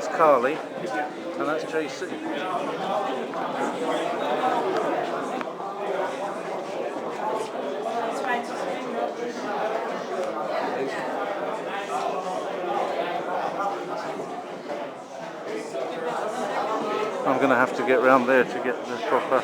That's Carly, and that's JC. I'm going to have to get round there to get the proper.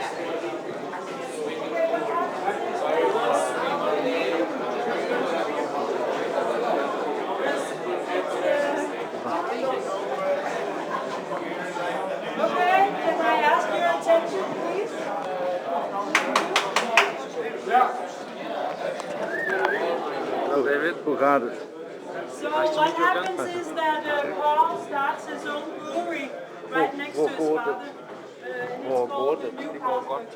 Hello, David. So what happens is that Paul starts his own brewery right next to his father. And it's called the New Carlsberg.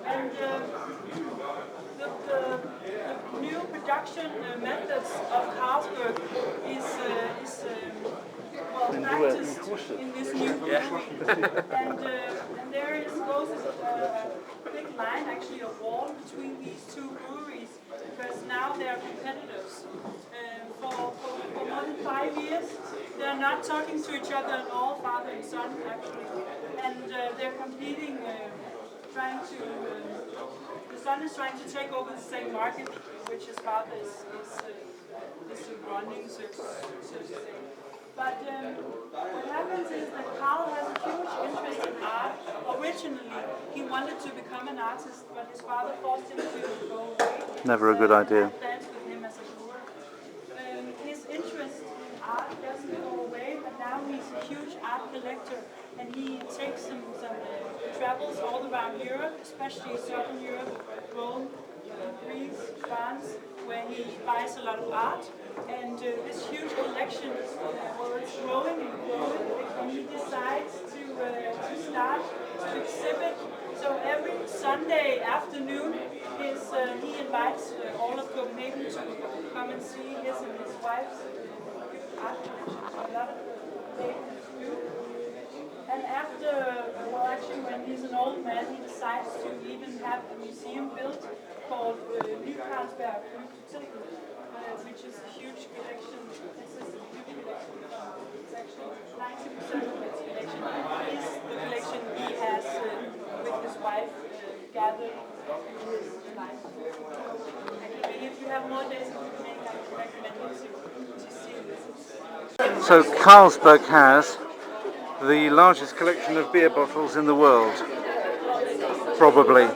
And the new production methods of Carlsberg is practiced in this new brewery. And there is goes a big line, actually a wall between these two breweries, because now they are competitors. For more than 5 years, they're not talking to each other at all, father and son actually, and they're competing, the son is trying to take over the same market which his father is running, so to say. But what happens is that Carl has a huge interest in art. Originally, he wanted to become an artist, but his father forced him to go away. Never a good idea. Dance with him as a brewer. His interest in art doesn't go away, but now he's a huge art collector, and he takes some travels all around Europe, especially Southern Europe, Rome, Greece, France, where he buys a lot of art. And this huge collection, it's growing and growing, and he decides to start to exhibit. So every Sunday afternoon, he invites all of Copenhagen to come and see his and his wife's art collection. A lot of Copenhageners do. And actually when he's an old man, he decides to even have a museum built called New Carlsberg, which is a huge collection. It's actually 90% of its collection is the collection he has with his wife gathered in his life. And if you have more days, I recommend you to see this. So Carlsberg has the largest collection of beer bottles in the world, probably.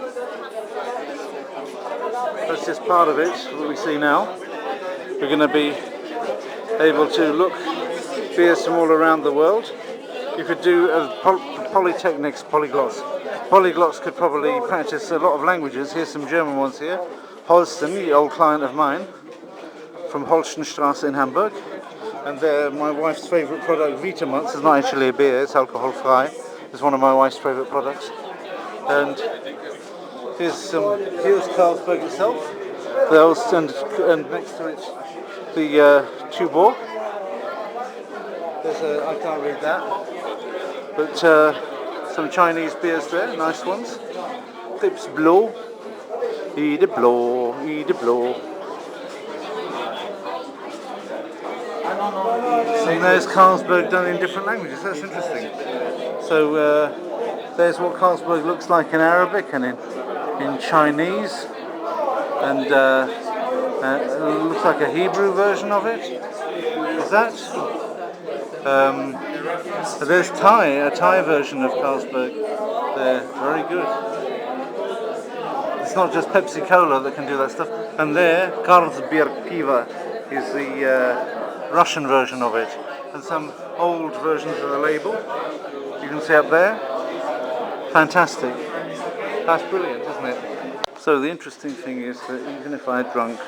That's just part of it, what we see now. We're going to be able to look beers from all around the world. You could do polytechnics, polyglots. Polyglots could probably practice a lot of languages. Here's some German ones here. Holsten, the old client of mine, from Holstenstrasse in Hamburg. And they're my wife's favourite product, Vitamonts. It's not actually a beer, it's alcohol-free. It's one of my wife's favourite products. And here's Carlsberg itself. And next to it, the Tuborg. I can't read that. But some Chinese beers there, nice ones. Pips Blå. Ide Blå, Ide Blå. And there's Carlsberg done in different languages. That's interesting. So there's what Carlsberg looks like in Arabic and in Chinese, and it looks like a Hebrew version of it. Is that? There's a Thai version of Carlsberg. There, very good. It's not just Pepsi Cola that can do that stuff. And there, Carlsberg Piva is the Russian version of it, and some old versions of the label you can see up there. Fantastic. That's brilliant, isn't it? So the interesting thing is that even if I had drunk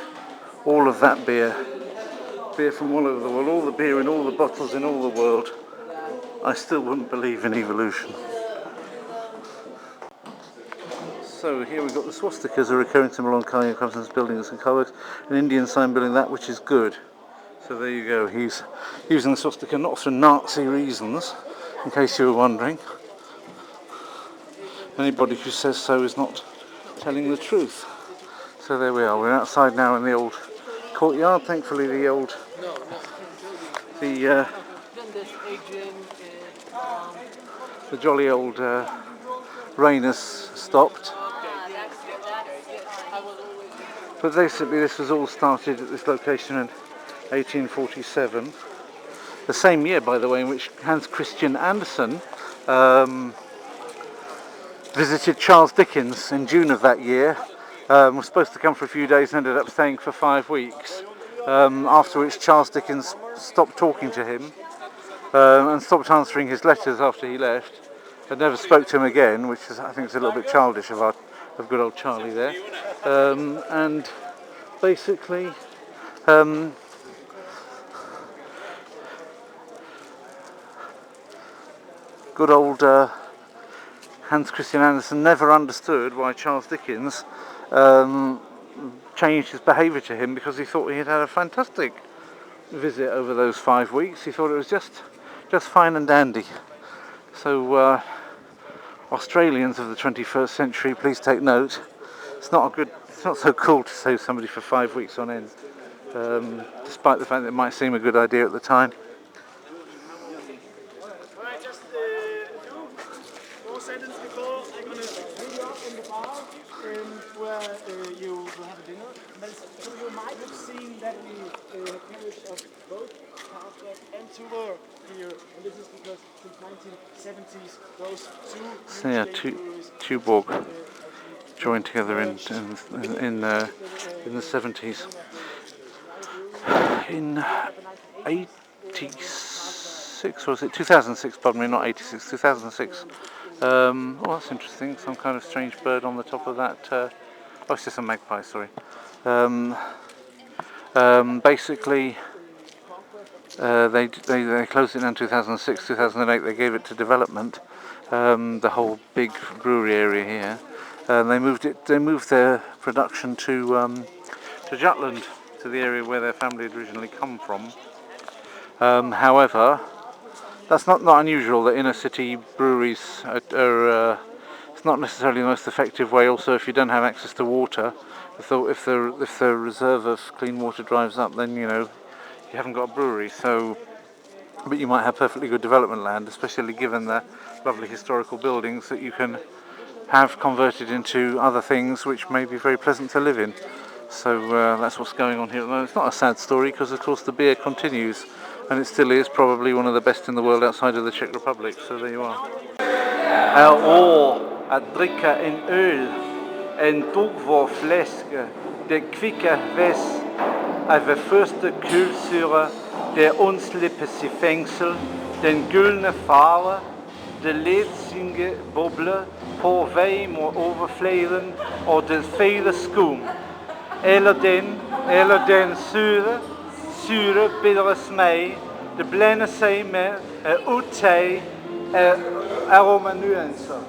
all of that beer from all over the world, all the beer in all the bottles in all the world, I still wouldn't believe in evolution. So here we've got the swastikas, a recurring symbol on Kanye Cranston's buildings and colours, an Indian sign building that, which is good. So there you go, he's using the swastika not for Nazi reasons, in case you were wondering. Anybody who says so is not telling the truth. So there we are, we're outside now in the old courtyard. Thankfully the The jolly old rain has stopped. But basically this was all started at this location in 1847. The same year, by the way, in which Hans Christian Andersen visited Charles Dickens in June of that year. Was supposed to come for a few days and ended up staying for 5 weeks. After which Charles Dickens stopped talking to him and stopped answering his letters after he left, and never spoke to him again, which is, I think, is a little bit childish of good old Charlie there. And basically, good old Hans Christian Andersen never understood why Charles Dickens changed his behaviour to him, because he thought he had had a fantastic visit over those 5 weeks. He thought it was just fine and dandy. So Australians of the 21st century, please take note. It's not so cool to save somebody for 5 weeks on end, despite the fact that it might seem a good idea at the time. Alright, just more sentences before I'm going to bring you up in the bar where you will have a dinner. So you might have seen that we carriage of both Carlsberg and Tuborg here, and this is because since 1970s those two So yeah, Tuborg joined together in the 70s. In 86, or was it 2006? Pardon me, not 86, 2006. Oh, that's interesting. Some kind of strange bird on the top of that. Oh, it's just a magpie. Sorry. Basically, they closed it in 2006, 2008. They gave it to development. The whole big brewery area here. They moved their production to Jutland, to the area where their family had originally come from. However, that's not unusual that inner city breweries are it's not necessarily the most effective way. Also, if you don't have access to water, if the reserve of clean water dries up, then you haven't got a brewery. So, but you might have perfectly good development land, especially given the lovely historical buildings that you can have converted into other things which may be very pleasant to live in. So that's what's going on here at the moment. It's not a sad story, because of course the beer continues, and it still is probably one of the best in the world outside of the Czech Republic. So there you are. At dricka en öl, en tog fläske, det kvicka väst, av första kulsyra, det onslippes i fängsel, den gulne fare, det ledsinge boble, på vej mot overfladen, og det fede skum. Eller den sure bedre smag, det blander sig med udtag af aromanuancer.